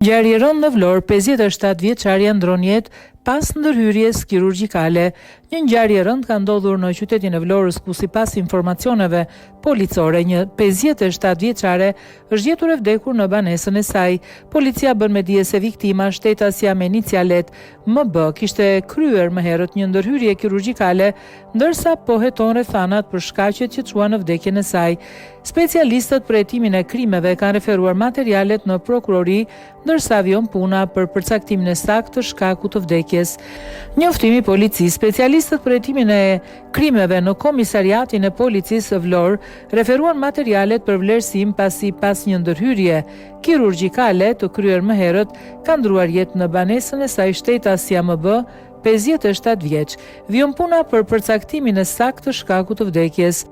Ngjarje rënd në Vlorë, 57 vjeçaria ndron jetë pas ndërhyrjes kirurgjikale. Një ngjarje rënd ka ndodhur në qytetin e Vlorës, ku sipas informacioneve policore, një 57 vjeçare është gjetur e vdekur në banesën e saj. Policia bën me dije se viktima, shtetësja me inicialet MB, kishte kryer më herët një ndërhyrje kirurgjikale, ndërsa po heton rrethanat për shkaqet që çuan në vdekjen e saj. Specialistët për hetimin e krimeve kanë referuar materialet në prokurori, ndërsa vion puna për përcaktimin e saktë të shkakut të vdekjes. Njoftimi i policisë, specialistët për hetimin e krimeve në komisariatin e policisë së Vlorë referuan materialet për vlerësim, pasi pas një ndërhyrje kirurgjikale të kryer më herët ka ndruar jetë në banesën e saj shtetësja MB, 57 vjeç. Vion puna për përcaktimin e saktë të shkakut të vdekjes.